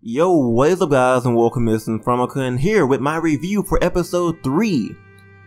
Yo, what is up guys, and welcome to InfernoKun here with my review for episode 3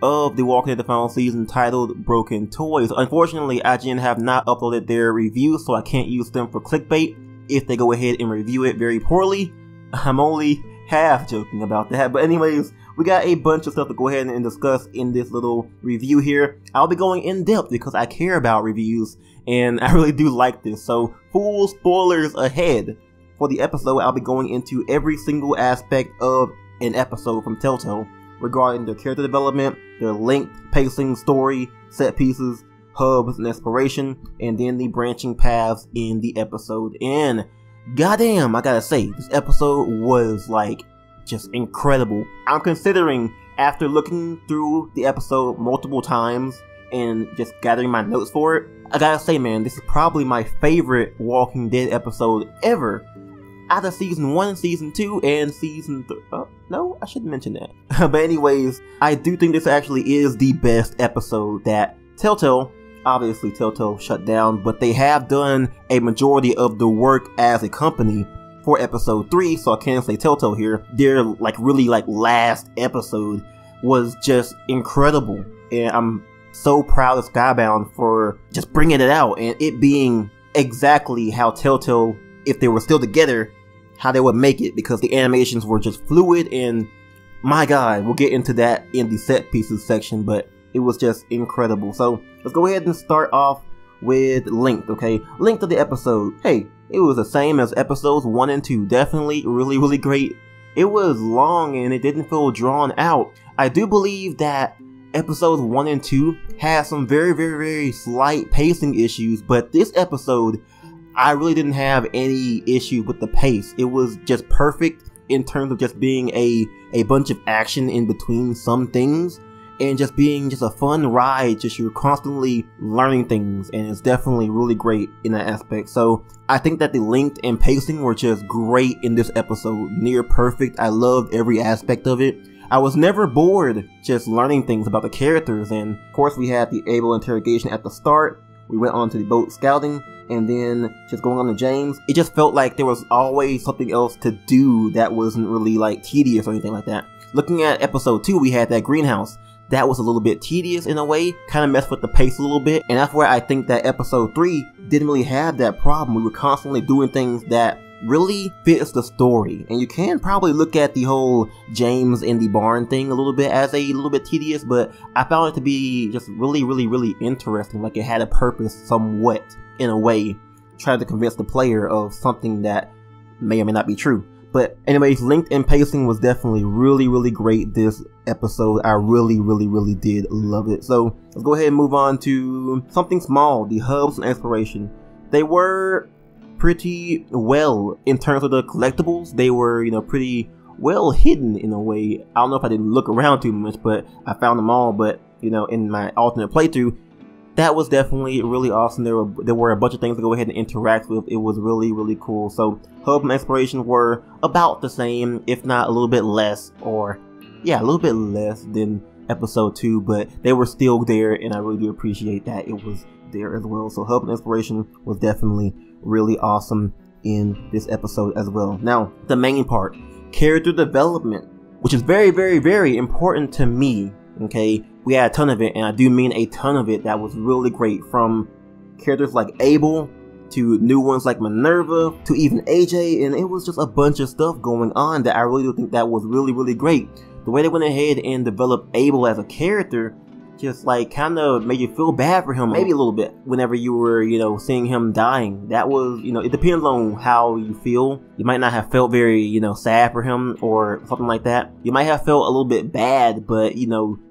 of The Walking Dead the final season, titled Broken Toys. Unfortunately, IGN have not uploaded their review, so I can't use them for clickbait if they go ahead and review it very poorly. I'm only half joking about that, but anyways, we got a bunch of stuff to go ahead and discuss in this little review here. I'll be going in depth because I care about reviews, and I really do like this, so full spoilers ahead. For the episode, I'll be going into every single aspect of an episode from Telltale regarding their character development, their length, pacing, story, set pieces, hubs, and exploration, and then the branching paths in the episode. And goddamn, I gotta say, this episode was like just incredible. I'm considering, after looking through the episode multiple times and just gathering my notes for it, I gotta say, man, this is probably my favorite Walking Dead episode ever. Out of season 1, season 2, and season 3. Oh, no, I shouldn't mention that. But anyways, I do think this actually is the best episode that Telltale, obviously Telltale shut down, but they have done a majority of the work as a company for episode 3, so I can't say Telltale here. Their really last episode was just incredible, and I'm so proud of Skybound for just bringing it out and it being exactly how Telltale, if they were still together, how they would make it, because the animations were just fluid, and my god, we'll get into that in the set pieces section, but it was just incredible. So let's go ahead and start off with length, okay? Length of the episode, hey, it was the same as episodes 1 and 2, definitely really great. It was long and it didn't feel drawn out. I do believe that episodes 1 and 2 had some very slight pacing issues, but this episode, I really didn't have any issue with the pace. It was just perfect in terms of just being a bunch of action in between some things, and just being just a fun ride. Just you're constantly learning things, and it's definitely really great in that aspect. So I think that the length and pacing were just great in this episode, near perfect. I loved every aspect of it. I was never bored just learning things about the characters, and of course we had the Abel interrogation at the start. We went on to the boat scouting, and then just going on to James. It just felt like there was always something else to do that wasn't really tedious or anything like that. Looking at episode 2, we had that greenhouse. That was a little bit tedious in a way, kind of messed with the pace a little bit, and that's where I think that episode 3 didn't really have that problem. We were constantly doing things that really fits the story, and you can probably look at the whole James in the barn thing a little bit as a little bit tedious, but I found it to be just really interesting. Like, it had a purpose somewhat, in a way, trying to convince the player of something that may or may not be true. But anyways, length and pacing was definitely really great this episode. I really did love it. So let's go ahead and move on to something small, the hubs and exploration. They were pretty well in terms of the collectibles. They were, pretty well hidden in a way. I don't know if I didn't look around too much, but I found them all. But in my alternate playthrough, that was definitely really awesome. There were a bunch of things to go ahead and interact with. It was really cool. So hub and exploration were about the same, if not a little bit less, or yeah, a little bit less than episode 2, but they were still there, and I really do appreciate that it was there as well. So hub and exploration was definitely really awesome in this episode as well. Now, the main part, character development, which is very important to me, okay? We had a ton of it, and I do mean a ton of it. That was really great, from characters like Abel to new ones like Minerva to even AJ, and it was just a bunch of stuff going on that I really do think that was really great. The way they went ahead and developed Abel as a character just kind of made you feel bad for him, maybe a little bit, whenever you were, seeing him dying. That was, it depends on how you feel. You might not have felt very, sad for him or something like that. You might have felt a little bit bad, but,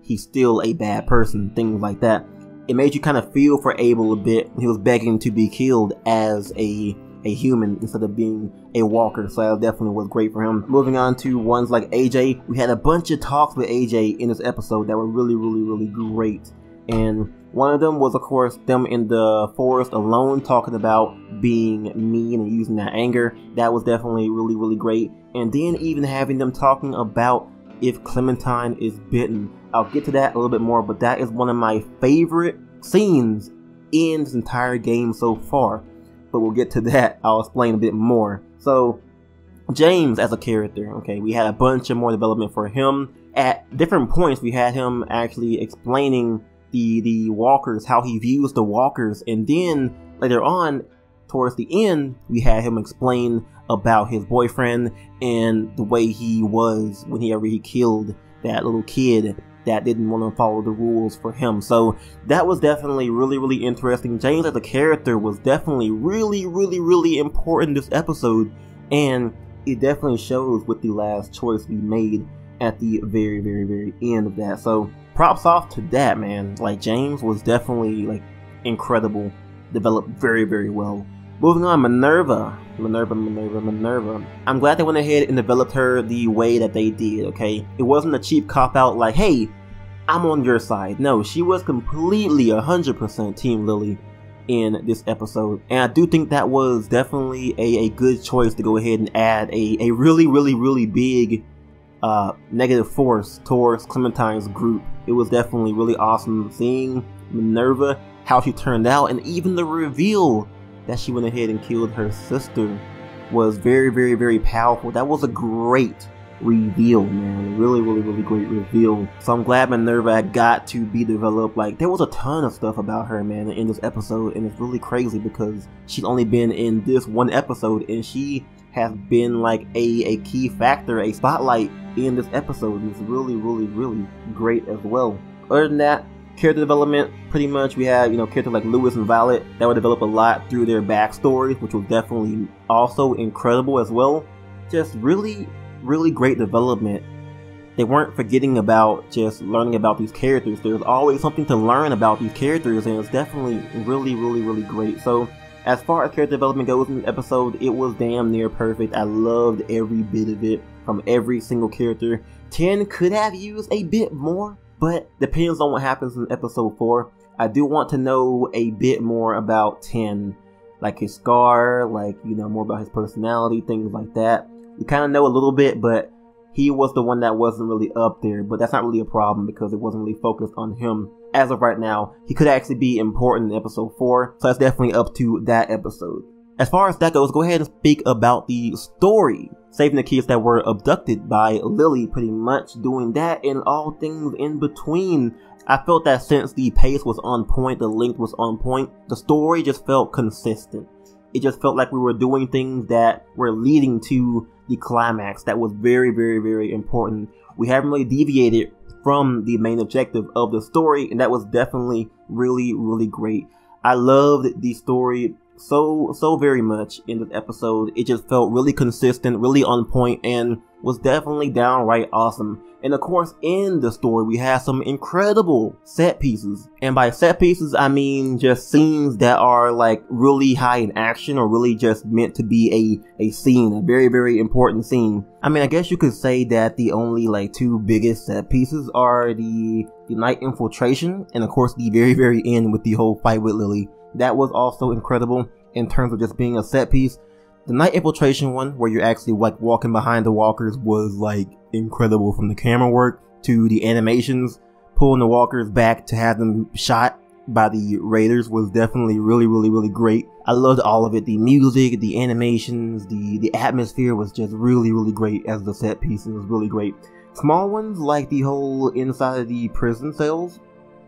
he's still a bad person, things like that. It made you kind of feel for Abel a bit. He was begging to be killed as a human instead of being a walker, so that definitely was great for him. Moving on to ones like AJ, we had a bunch of talks with AJ in this episode that were really great, and one of them was, of course, them in the forest alone talking about being mean and using that anger. That was definitely really great. And then even having them talking about if Clementine is bitten. I'll get to that a little bit more, but that is one of my favorite scenes in this entire game so far. But we'll get to that. I'll explain a bit more. So James as a character, okay, we had a bunch of more development for him. At different points, we had him actually explaining the walkers, how he views the walkers, and then later on, towards the end, we had him explain about his boyfriend and the way he was whenever he killed that little kid that didn't want to follow the rules for him. So that was definitely really interesting. James as a character was definitely really important this episode, and it definitely shows with the last choice we made at the very end of that. So props off to that, man. Like, James was definitely like incredible, developed very well. Moving on, Minerva. I'm glad they went ahead and developed her the way that they did, okay? It wasn't a cheap cop-out like, hey, I'm on your side. No, she was completely 100% Team Lily in this episode. And I do think that was definitely a good choice to go ahead and add a really big negative force towards Clementine's group. It was definitely really awesome seeing Minerva, how she turned out, and even the reveal that she went ahead and killed her sister was very powerful. That was a great reveal, man. Really great reveal. So I'm glad Minerva got to be developed. Like, there was a ton of stuff about her, man, in this episode, and it's really crazy because she's only been in this one episode, and she has been like a key factor, a spotlight in this episode, and it's really great as well. Other than that, character development, pretty much we had, characters like Lewis and Violet that were developed a lot through their backstories, which was definitely also incredible as well. Just really great development. They weren't forgetting about just learning about these characters. There's always something to learn about these characters, and it's definitely really great. So as far as character development goes in the episode, it was damn near perfect. I loved every bit of it from every single character. 10 could have used a bit more, but depends on what happens in episode 4. I do want to know a bit more about 10, like his scar, like, more about his personality, things like that. We kind of know a little bit, but he was the one that wasn't really up there, but that's not really a problem because it wasn't really focused on him. As of right now, he could actually be important in episode 4, so that's definitely up to that episode. As far as that goes, go ahead and speak about the story. Saving the kids that were abducted by Lily, pretty much doing that and all things in between. I felt that since the pace was on point, the length was on point, the story just felt consistent. It just felt like we were doing things that were leading to the climax that was very important. We haven't really deviated from the main objective of the story, and that was definitely really great. I loved the story so very much in this episode. It just felt really consistent, really on point, and was definitely downright awesome. And of course, in the story, we have some incredible set pieces. And by set pieces, I mean just scenes that are like really high in action, or really just meant to be a scene, a very important scene. I mean, I guess you could say that the only like 2 biggest set pieces are the night infiltration, and of course the very end with the whole fight with Lily. That was also incredible in terms of just being a set piece. The night infiltration one, where you're actually like walking behind the walkers, was like incredible, from the camera work to the animations. Pulling the walkers back to have them shot by the raiders was definitely really great. I loved all of it. The music, the animations, the atmosphere was just really great as the set piece. It was really great. Small ones like the whole inside of the prison cells,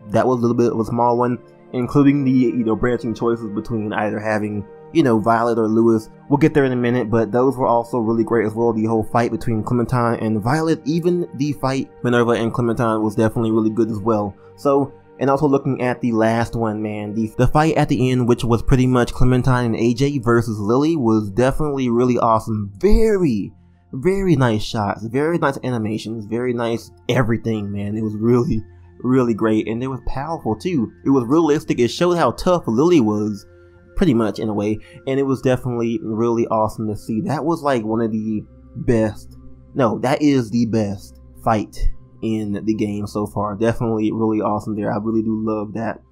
that was a little bit of a small one, including the branching choices between either having Violet or Lewis. We'll get there in a minute, but those were also really great as well. The whole fight between Clementine and Violet, even the fight Minerva and Clementine, was definitely really good as well. So, and also looking at the last one, man, the fight at the end, which was pretty much Clementine and AJ versus Lily, was definitely really awesome. Very nice shots, very nice animations, very nice everything, man. It was really great, and it was powerful too. It was realistic. It showed how tough Lily was, pretty much, in a way, and it was definitely really awesome to see. That was like one of the best, no, that is the best fight in the game so far. Definitely really awesome there. I really do love that.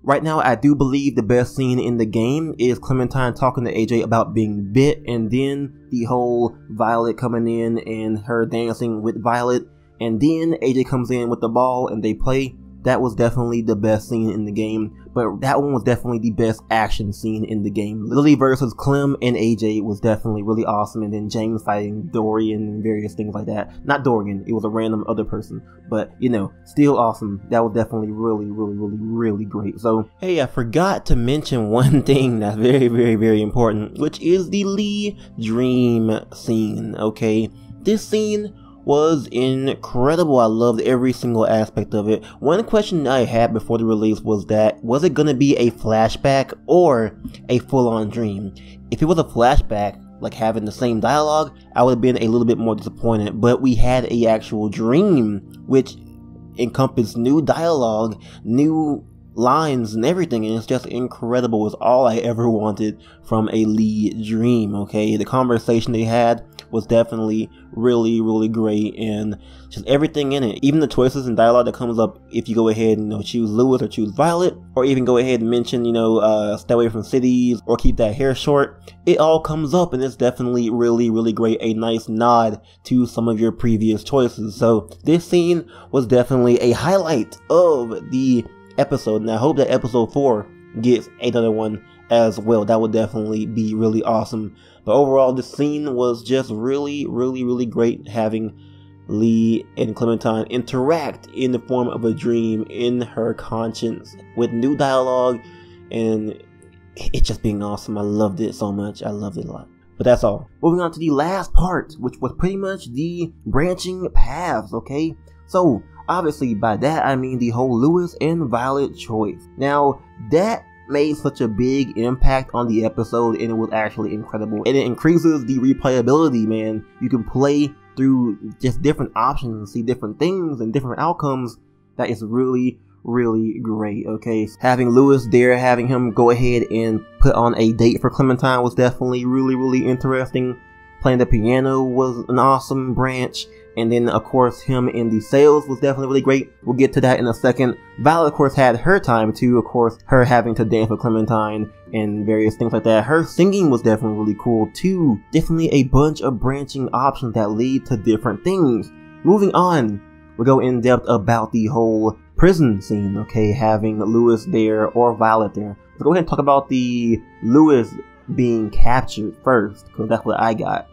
Right now I do believe the best scene in the game is Clementine talking to AJ about being bit, and then the whole Violet coming in and her dancing with Violet, and then AJ comes in with the ball and they play. that was definitely the best scene in the game, but that one was definitely the best action scene in the game. Lily versus Clem and AJ was definitely really awesome, and then James fighting Dorian and various things like that. Not Dorian, it was a random other person, but you know, still awesome. That was definitely really great. So, hey, I forgot to mention one thing that's very important, which is the Lee dream scene, okay? This scene was incredible. I loved every single aspect of it. One question I had before the release was it gonna be a flashback or a full-on dream? If it was a flashback, like having the same dialogue, I would have been a little bit more disappointed, but we had a actual dream, which encompassed new dialogue, new lines and everything, and it's just incredible. It's all I ever wanted from a Lee dream, okay? The conversation they had was definitely really great, and just everything in it, even the choices and dialogue that comes up if you go ahead and, you know, choose Lewis or choose Violet, or even go ahead and mention, you know, stay away from cities or keep that hair short. It all comes up, and it's definitely really great, a nice nod to some of your previous choices. So this scene was definitely a highlight of the episode, and I hope that episode 4 gets another one as well. That would definitely be really awesome. But overall, the scene was just really great, having Lee and Clementine interact in the form of a dream in her conscience with new dialogue, and it just being awesome. I loved it so much. I loved it a lot. But that's all. Moving on to the last part, which was pretty much the branching paths, okay? So obviously by that I mean the whole Lewis and Violet choice. Now that made such a big impact on the episode, and it was actually incredible, and it increases the replayability, man. You can play through just different options and see different things and different outcomes. That is really great, okay? Having Lewis there, having him go ahead and put on a date for Clementine was definitely really interesting. Playing the piano was an awesome branch. And then, of course, him in the sales was definitely really great. We'll get to that in a second. Violet, of course, had her time too. Of course, her having to dance with Clementine and various things like that. Her singing was definitely really cool too. Definitely a bunch of branching options that lead to different things. Moving on, we'll go in depth about the whole prison scene, okay? Having Lewis there or Violet there. Let's go ahead and talk about the Lewis being captured first, because that's what I got.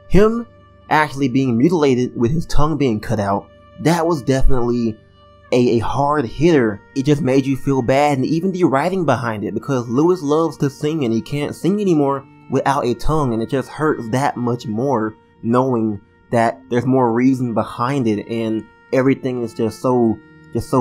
Him actually being mutilated with his tongue being cut out, that was definitely a hard hitter. It just made you feel bad, and even the writing behind it, because Lewis loves to sing and he can't sing anymore without a tongue, and it just hurts that much more knowing that there's more reason behind it, and everything is just so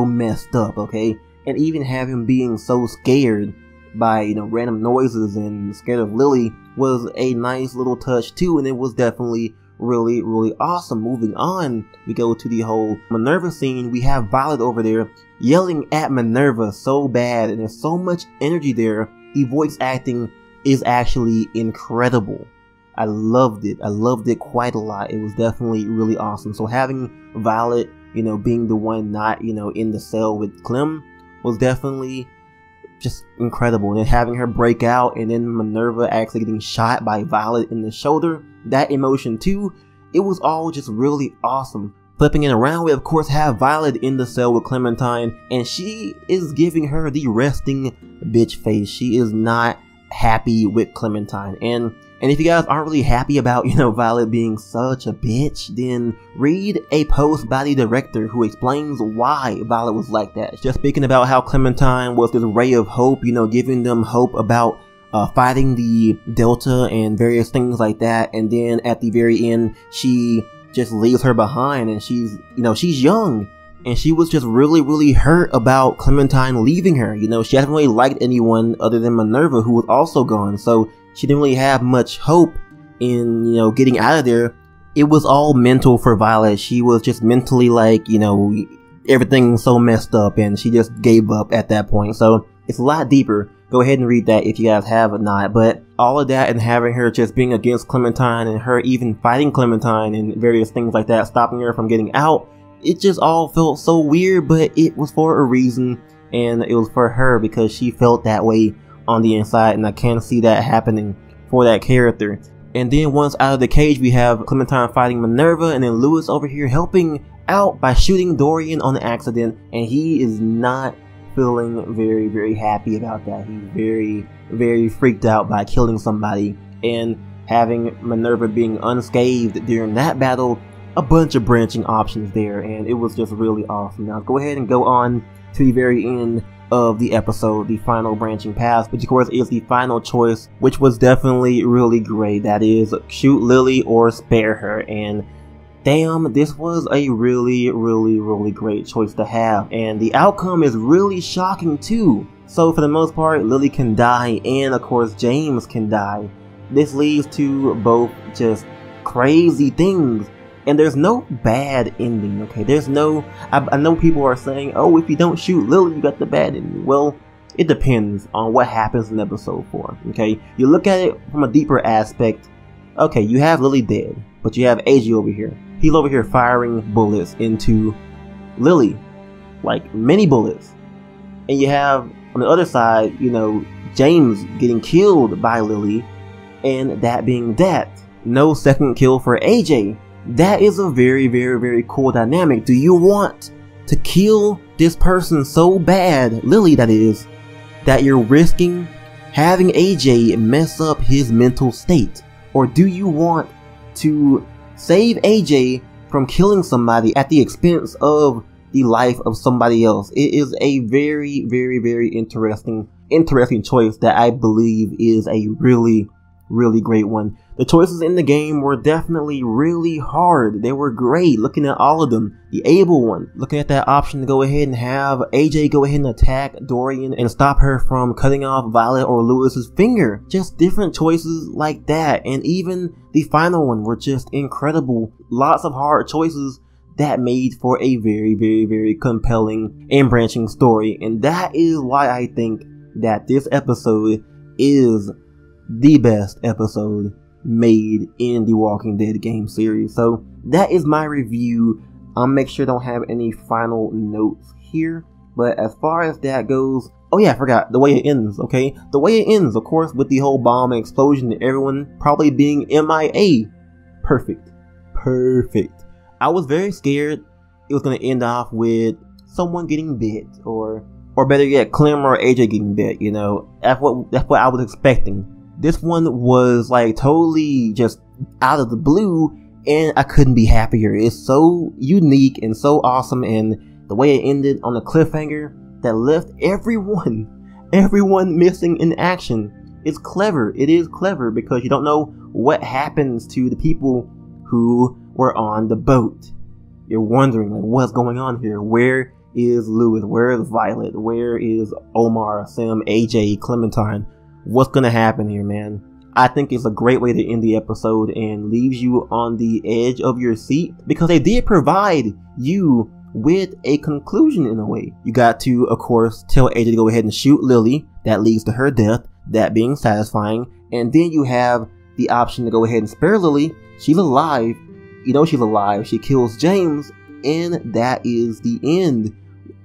messed up, okay? And even have him being so scared by, you know, random noises and scared of Lily was a nice little touch too, and it was definitely really awesome. Moving on, we go to the whole Minerva scene. We have Violet over there yelling at Minerva so bad, and there's so much energy there. The voice acting is actually incredible. I loved it quite a lot. It was definitely really awesome. So having Violet, you know, being the one not, you know, in the cell with Clem was definitely just incredible. And then having her break out, and then Minerva actually getting shot by Violet in the shoulder, that emotion too, it was all just really awesome. Flipping it around, we of course have Violet in the cell with Clementine, and she is giving her the resting bitch face. She is not happy with Clementine, and if you guys aren't really happy about, you know, Violet being such a bitch, then read a post by the director who explains why Violet was like that. Just speaking about how Clementine was this ray of hope, you know, giving them hope about fighting the Delta and various things like that, and then at the very end she just leaves her behind, and she's, you know, she's young, and she was just really hurt about Clementine leaving her. You know, she hasn't really liked anyone other than Minerva, who was also gone, so she didn't really have much hope in, you know, getting out of there. It was all mental for Violet. She was just mentally like, you know, everything's so messed up, and she just gave up at that point. So it's a lot deeper. Go ahead and read that if you guys have not. But all of that, and having her just being against Clementine, and her even fighting Clementine and various things like that, stopping her from getting out, it just all felt so weird, but it was for a reason, and it was for her because she felt that way on the inside, and I can't see that happening for that character. And then once out of the cage, we have Clementine fighting Minerva, and then Lewis over here helping out by shooting Dorian on accident, and he is not feeling very, very happy about that. He's very, very freaked out by killing somebody, and having Minerva being unscathed during that battle, a bunch of branching options there, and it was just really awesome. Now go ahead and go on to the very end of the episode, the final branching path, which of course is the final choice, which was definitely really great. That is, shoot Lily or spare her, and damn, this was a really, really, really great choice to have, and the outcome is really shocking too. So for the most part, Lily can die, and of course James can die. This leads to both just crazy things, and there's no bad ending, okay? There's no, I know people are saying, oh, if you don't shoot Lily, you got the bad ending. Well, it depends on what happens in episode 4, okay? You look at it from a deeper aspect, okay, you have Lily dead, but you have AJ over here. He's over here firing bullets into Lily, like many bullets. And you have, on the other side, you know, James getting killed by Lily, and that being that. No second kill for AJ. That is a very, very, very cool dynamic. Do you want to kill this person so bad, Lily that is, that you're risking having AJ mess up his mental state? Or do you want to save AJ from killing somebody at the expense of the life of somebody else? It is a very, very, very interesting choice that I believe is a really, really great one. The choices in the game were definitely really hard. They were great, looking at all of them. The Abel one, looking at that option to go ahead and have AJ go ahead and attack Dorian and stop her from cutting off Violet or Lewis's finger. Just different choices like that. And even the final one were just incredible. Lots of hard choices that made for a very, very, very compelling and branching story. And that is why I think that this episode is the best episode made in the Walking Dead game series. So that is my review. I'll make sure I don't have any final notes here, but as far as that goes, oh yeah, I forgot the way it ends. Okay, the way it ends, of course, with the whole bomb and explosion and everyone probably being MIA. Perfect. I was very scared it was going to end off with someone getting bit, or better yet, Clem or AJ getting bit. You know, that's what I was expecting. This one was like totally just out of the blue, and I couldn't be happier. It's so unique and so awesome, and the way it ended on a cliffhanger that left everyone missing in action. It's clever. It is clever because you don't know what happens to the people who were on the boat. You're wondering, like, what's going on here? Where is Lewis? Where is Violet? Where is Omar, Sam, AJ, Clementine? What's gonna happen here, man? I think it's a great way to end the episode and leaves you on the edge of your seat, because they did provide you with a conclusion in a way. You got to, of course, tell AJ to go ahead and shoot Lily. That leads to her death, that being satisfying. And then you have the option to go ahead and spare Lily. She's alive. You know she's alive. She kills James, and that is the end.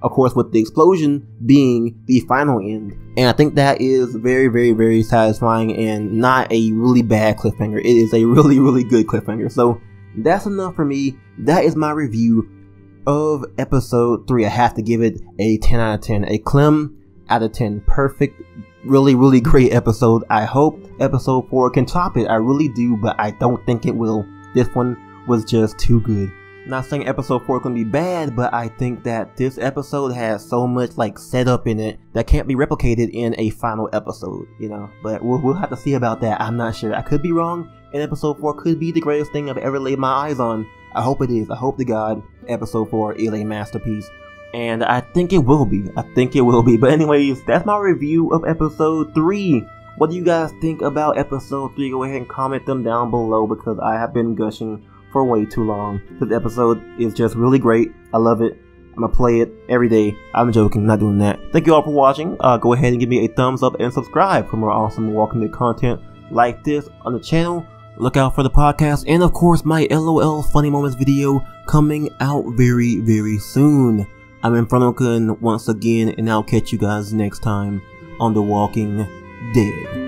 Of course, with the explosion being the final end. And I think that is very, very, very satisfying and not a really bad cliffhanger. It is a really, really good cliffhanger. So that's enough for me. That is my review of episode 3. I have to give it a 10 out of 10. A Clem out of 10. Perfect. Really, really great episode. I hope episode 4 can top it. I really do, but I don't think it will. This one was just too good. Not saying episode 4 is going to be bad, but I think that this episode has so much like setup in it that can't be replicated in a final episode, you know. But we'll have to see about that. I'm not sure. I could be wrong, and episode 4 could be the greatest thing I've ever laid my eyes on. I hope it is. I hope to God episode 4 is a masterpiece. And I think it will be. But anyways, that's my review of episode 3. What do you guys think about episode 3? Go ahead and comment them down below, because I have been gushing for way too long. This episode is just really great. I love it. I'm gonna play it every day. I'm joking, not doing that. Thank you all for watching. Go ahead and give me a thumbs up and subscribe for more awesome Walking Dead content like this on the channel. Look out for the podcast, and of course my LOL Funny Moments video coming out very, very soon. I'm InfernoKun once again, and I'll catch you guys next time on The Walking Dead.